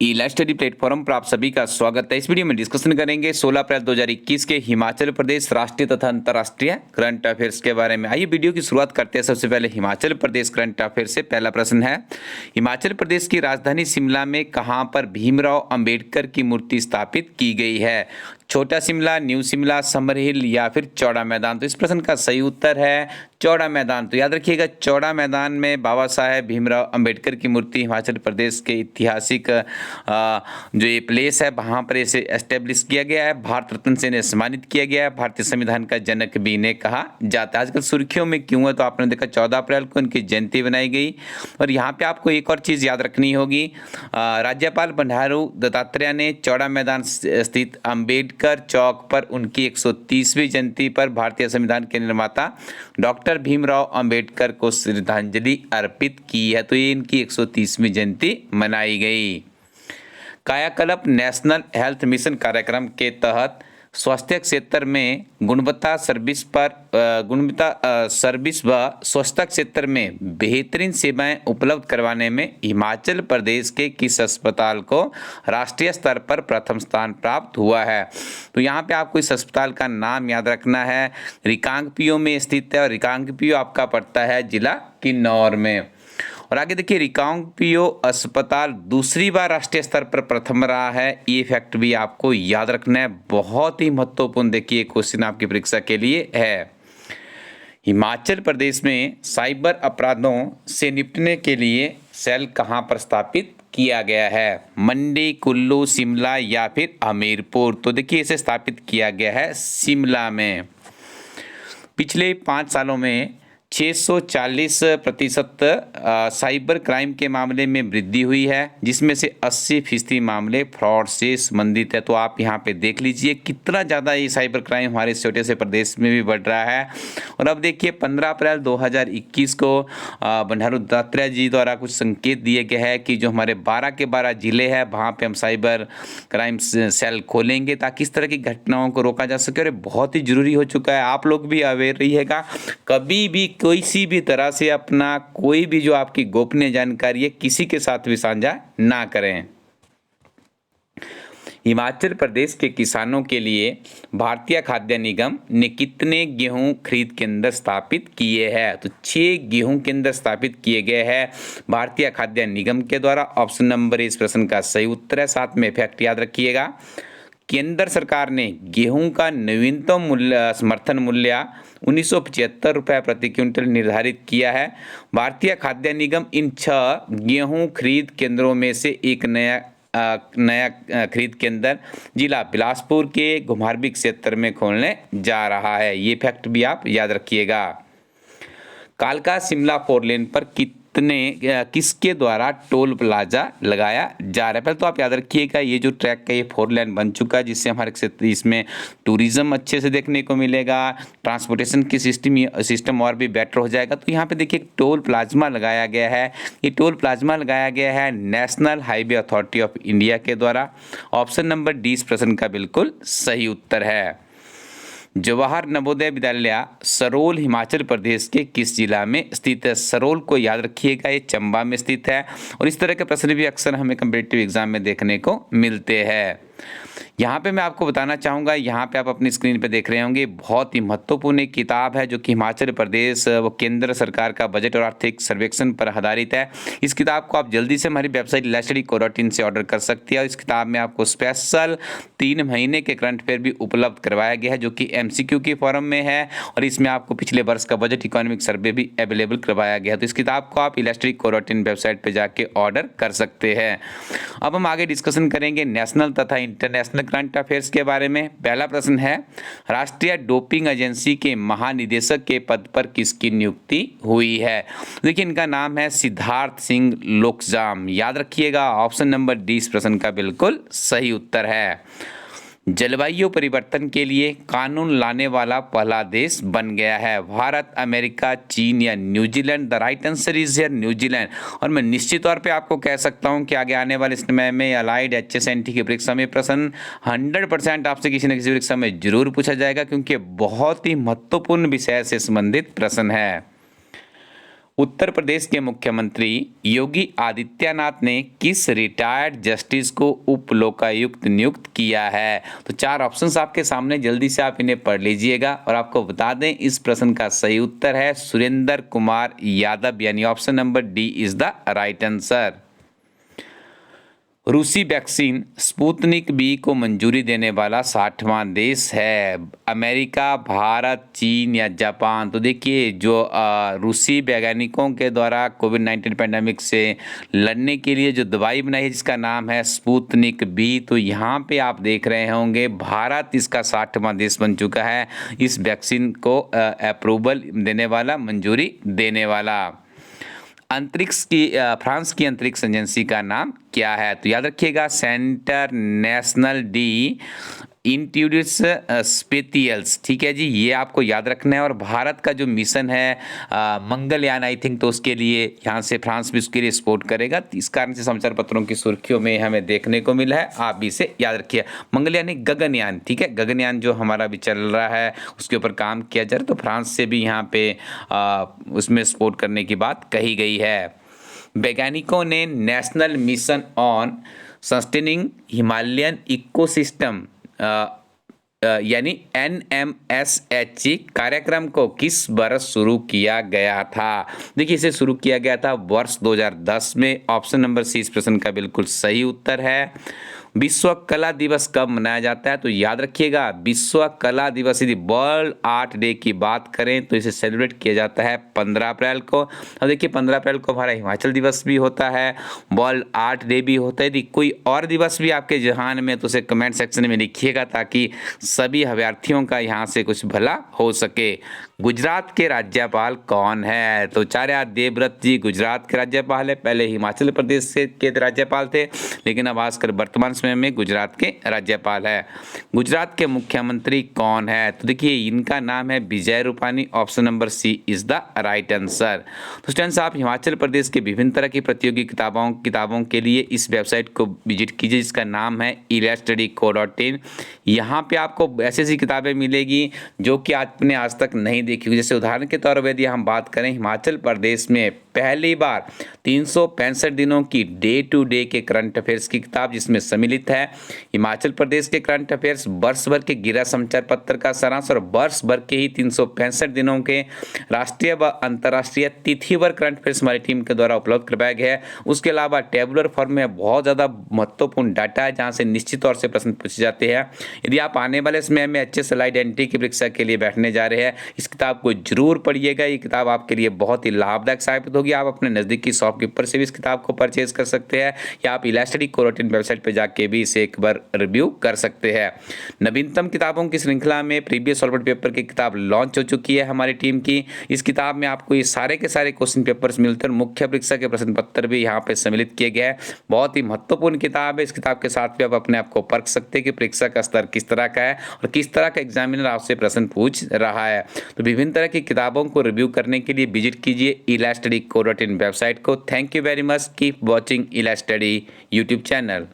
ई-लाइव study platform पर आप सभी का स्वागत है। इस वीडियो में डिस्कशन करेंगे 16 अप्रैल 2021 के हिमाचल प्रदेश राष्ट्रीय तथा अंतर्राष्ट्रीय करंट अफेयर्स के बारे में। आइए वीडियो की शुरुआत करते हैं। सबसे पहले हिमाचल प्रदेश करंट अफेयर से पहला प्रश्न है, हिमाचल प्रदेश की राजधानी शिमला में कहां पर भीमराव अंबेडकर की मूर्ति स्थापित की गई है? छोटा शिमला, न्यू शिमला, समर हिल या फिर चौड़ा मैदान? तो इस प्रश्न का सही उत्तर है चौड़ा मैदान। तो याद रखिएगा, चौड़ा मैदान में बाबा साहेब भीमराव अंबेडकर की मूर्ति हिमाचल प्रदेश के ऐतिहासिक जो ये प्लेस है वहाँ पर इसे एस्टेब्लिश किया गया है। भारत रत्न से इन्हें सम्मानित किया गया है। भारतीय संविधान का जनक भी इन्हें कहा जाता है। आजकल सुर्खियों में क्यों है? तो आपने देखा 14 अप्रैल को इनकी जयंती बनाई गई। और यहाँ पे आपको एक और चीज़ याद रखनी होगी, राज्यपाल बंडारू दत्तात्रेय ने चौड़ा मैदान स्थित अंबेडकर चौक पर उनकी 130वीं जयंती पर भारतीय संविधान के निर्माता डॉक्टर भीमराव अंबेडकर को श्रद्धांजलि अर्पित की है। तो ये इनकी 130वीं जयंती मनाई गई। कायाकल्प नेशनल हेल्थ मिशन कार्यक्रम के तहत स्वास्थ्य क्षेत्र में गुणवत्ता सर्विस व स्वच्छता क्षेत्र में बेहतरीन सेवाएं उपलब्ध करवाने में हिमाचल प्रदेश के किस अस्पताल को राष्ट्रीय स्तर पर प्रथम स्थान प्राप्त हुआ है? तो यहाँ पे आपको इस अस्पताल का नाम याद रखना है। रिकांगपिओ में स्थित है और रिकांगपिओ आपका पड़ता है जिला किन्नौर में। और आगे देखिए, रिकांगपिओ अस्पताल दूसरी बार राष्ट्रीय स्तर पर प्रथम रहा है। ये फैक्ट भी आपको याद रखना है, बहुत ही महत्वपूर्ण। देखिए क्वेश्चन आपकी परीक्षा के लिए है। हिमाचल प्रदेश में साइबर अपराधों से निपटने के लिए सेल कहां पर स्थापित किया गया है? मंडी, कुल्लू, शिमला या फिर हमीरपुर? तो देखिए इसे स्थापित किया गया है शिमला में। पिछले 5 सालों में 640% साइबर क्राइम के मामले में वृद्धि हुई है, जिसमें से 80% मामले फ्रॉड से संबंधित है। तो आप यहाँ पे देख लीजिए कितना ज़्यादा ये साइबर क्राइम हमारे छोटे से प्रदेश में भी बढ़ रहा है। और अब देखिए 15 अप्रैल 2021 को बंडारू दत्तात्रेय जी द्वारा कुछ संकेत दिए गए हैं कि जो हमारे 12 के 12 जिले हैं वहाँ पे हम साइबर क्राइम सेल खोलेंगे ताकि इस तरह की घटनाओं को रोका जा सके। और बहुत ही जरूरी हो चुका है, आप लोग भी अवेयर रहिएगा। कभी भी किसी भी तरह से अपना कोई भी जो आपकी गोपनीय जानकारी है किसी के साथ भी साझा ना करें। हिमाचल प्रदेश के किसानों के लिए भारतीय खाद्य निगम ने कितने गेहूं खरीद केंद्र स्थापित किए हैं? तो 6 गेहूं केंद्र स्थापित किए गए हैं भारतीय खाद्य निगम के द्वारा। ऑप्शन नंबर इस प्रश्न का सही उत्तर है। साथ में फैक्ट याद रखिएगा, केंद्र सरकार ने गेहूं का नवीनतम समर्थन मूल्य 1975 रुपये प्रति क्विंटल निर्धारित किया है। भारतीय खाद्य निगम इन 6 गेहूं खरीद केंद्रों में से एक नया खरीद केंद्र जिला बिलासपुर के घुमारवीं क्षेत्र में खोलने जा रहा है। ये फैक्ट भी आप याद रखिएगा। कालका शिमला 4 लेन पर किसके द्वारा टोल प्लाजा लगाया जा रहा है? पहले तो आप याद रखिएगा, ये जो ट्रैक का ये 4 लेन बन चुका है, जिससे हमारे क्षेत्र इसमें टूरिज्म अच्छे से देखने को मिलेगा, ट्रांसपोर्टेशन की सिस्टम और भी बेटर हो जाएगा। तो यहाँ पे देखिए टोल प्लाज्मा लगाया गया है। ये टोल प्लाज्मा लगाया गया है national highway authority of India के द्वारा। ऑप्शन नंबर डी इस प्रश्न का बिल्कुल सही उत्तर है। जवाहर नवोदय विद्यालय सरोल हिमाचल प्रदेश के किस जिला में स्थित है? सरोल को याद रखिएगा, ये चंबा में स्थित है। और इस तरह के प्रश्न भी अक्सर हमें कम्पिटिटिव एग्जाम में देखने को मिलते हैं। यहाँ पे मैं आपको बताना चाहूँगा, यहाँ पे आप अपनी स्क्रीन पे देख रहे होंगे, बहुत ही महत्वपूर्ण एक किताब है जो कि हिमाचल प्रदेश व केंद्र सरकार का बजट और आर्थिक सर्वेक्षण पर आधारित है। इस किताब को आप जल्दी से हमारी वेबसाइट lestudy.in से ऑर्डर कर सकते हैं। और इस किताब में आपको स्पेशल 3 महीने के करंट अफेयर भी उपलब्ध करवाया गया है, जो कि MCQ के फॉर्म में है। और इसमें आपको पिछले वर्ष का बजट इकोनॉमिक सर्वे भी अवेलेबल करवाया गया है। तो इस किताब को आप lestudy.in वेबसाइट पर जाके ऑर्डर कर सकते हैं। अब हम आगे डिस्कशन करेंगे नेशनल तथा इंटरनेशनल करंट अफेयर्स के बारे में। पहला प्रश्न है, राष्ट्रीय डोपिंग एजेंसी के महानिदेशक के पद पर किसकी नियुक्ति हुई है? देखिए इनका नाम है सिद्धार्थ सिंह लोकजाम। याद रखिएगा, ऑप्शन नंबर डी इस प्रश्न का बिल्कुल सही उत्तर है। जलवायु परिवर्तन के लिए कानून लाने वाला पहला देश बन गया है? भारत, अमेरिका, चीन या New Zealand? The right answer is here New Zealand. और मैं निश्चित तौर पे आपको कह सकता हूं कि आगे आने वाले समय में अलाइड HSNT की परीक्षा में प्रश्न 100% आपसे किसी न किसी परीक्षा में जरूर पूछा जाएगा, क्योंकि बहुत ही महत्वपूर्ण विषय से संबंधित प्रश्न है। उत्तर प्रदेश के मुख्यमंत्री योगी आदित्यनाथ ने किस रिटायर्ड जस्टिस को उप लोकायुक्त नियुक्त किया है? तो 4 ऑप्शंस आपके सामने, जल्दी से आप इन्हें पढ़ लीजिएगा और आपको बता दें इस प्रश्न का सही उत्तर है सुरेंद्र कुमार यादव, यानी option number D is the right answer. रूसी वैक्सीन स्पुतनिक बी को मंजूरी देने वाला 60वां देश है, अमेरिका, भारत, चीन या जापान? तो देखिए जो रूसी वैज्ञानिकों के द्वारा कोविड-19 पैंडेमिक से लड़ने के लिए जो दवाई बनाई है जिसका नाम है स्पुतनिक बी, तो यहाँ पे आप देख रहे होंगे भारत इसका 60वां देश बन चुका है इस वैक्सीन को अप्रूवल देने वाला, मंजूरी देने वाला। अंतरिक्ष की फ्रांस की अंतरिक्ष एजेंसी का नाम क्या है? तो याद रखिएगा सेंटर नेशनल डी इंट्यूडिस स्पेटियल्स, ठीक है जी, ये आपको याद रखना है। और भारत का जो मिशन है मंगलयान, आई थिंक, तो उसके लिए यहाँ से फ्रांस भी उसके लिए सपोर्ट करेगा। इस कारण से समाचार पत्रों की सुर्खियों में हमें देखने को मिला है, आप भी इसे याद रखिए। मंगलयान एक गगनयान, ठीक है, गगनयान जो हमारा भी चल रहा है उसके ऊपर काम किया जा रहा है, तो फ्रांस से भी यहाँ पे उसमें सपोर्ट करने की बात कही गई है। वैज्ञानिकों ने national mission on sustaining Himalayan ecosystem यानी NMSH कार्यक्रम को किस वर्ष शुरू किया गया था? देखिए इसे शुरू किया गया था वर्ष 2010 में। ऑप्शन नंबर सी इस प्रश्न का बिल्कुल सही उत्तर है। विश्व कला दिवस कब मनाया जाता है? तो याद रखिएगा विश्व कला दिवस, यदि वर्ल्ड आर्ट डे की बात करें तो इसे सेलिब्रेट किया जाता है 15 अप्रैल को। अब देखिए 15 अप्रैल को हमारा हिमाचल दिवस भी होता है, वर्ल्ड आर्ट डे भी होता है। यदि कोई और दिवस भी आपके जहान में तो उसे कमेंट सेक्शन में लिखिएगा ताकि सभी अभ्यर्थियों का यहाँ से कुछ भला हो सके। गुजरात के राज्यपाल कौन है? तो आचार्य देवव्रत जी गुजरात के राज्यपाल है, पहले हिमाचल प्रदेश से के राज्यपाल थे लेकिन अब आजकल वर्तमान समय में गुजरात के राज्यपाल है। गुजरात के मुख्यमंत्री कौन है? तो देखिए इनका नाम है Vijay Rupani, option number C is the right answer. तो स्टूडेंट्स आप हिमाचल प्रदेश के विभिन्न तरह की प्रतियोगी किताबों के लिए इस वेबसाइट को विजिट कीजिए जिसका नाम है elstudyco.in। यहाँ पे आपको ऐसी ऐसी किताबें मिलेगी जो कि आपने आज तक नहीं देखी। जैसे उदाहरण के तौर पर यदि हम बात करें हिमाचल प्रदेश में पहली बार 365 दिनों की डे टू डे के करंट अफेयर्स की किताब जिसमें सम्मिलित है हिमाचल प्रदेश के करंट अफेयर्स, वर्ष भर के गिरा समाचार पत्र का सारांश और वर्ष भर के ही 365 दिनों के राष्ट्रीय व अंतर्राष्ट्रीय तिथिवार करंट अफेयर्स हमारी टीम के द्वारा उपलब्ध करवाया गया है। उसके अलावा टेबुलर फॉर्म में बहुत ज़्यादा महत्वपूर्ण डाटा है जहाँ से निश्चित तौर से प्रश्न पूछे जाते हैं। यदि आप आने वाले समय में HSL आइडेंटिटी की परीक्षा के लिए बैठने जा रहे हैं इस किताब को जरूर पढ़िएगा। ये किताब आपके लिए बहुत ही लाभदायक साबित होगी। आप अपने नज़दीकी शॉपकीपर से भी इस किताब को परचेज कर सकते हैं या आप elstudyco.in वेबसाइट पर जाके भी इसे एक बार रिव्यू कर सकते हैं। नवीनतम किताबों की श्रृंखला में प्रीवियस सॉल्वर पेपर की किताब लॉन्च हो चुकी है हमारी टीम की। इस किताब में आपको ये सारे के सारे क्वेश्चन पेपर्स मिलते हैं और मुख्य परीक्षा के प्रश्न पत्र भी यहाँ पे सम्मिलित किए गए हैं। बहुत ही महत्वपूर्ण किताब है। इस किताब के साथ भी आप अपने आप को परख सकते हैं कि परीक्षा का स्तर किस तरह का है और किस तरह का एग्जामिनर आपसे प्रश्न पूछ रहा है। तो विभिन्न तरह की किताबों को रिव्यू करने के लिए विजिट कीजिए elstudyco.in वेबसाइट को। Thank you very much, keep watching elstudy YouTube channel.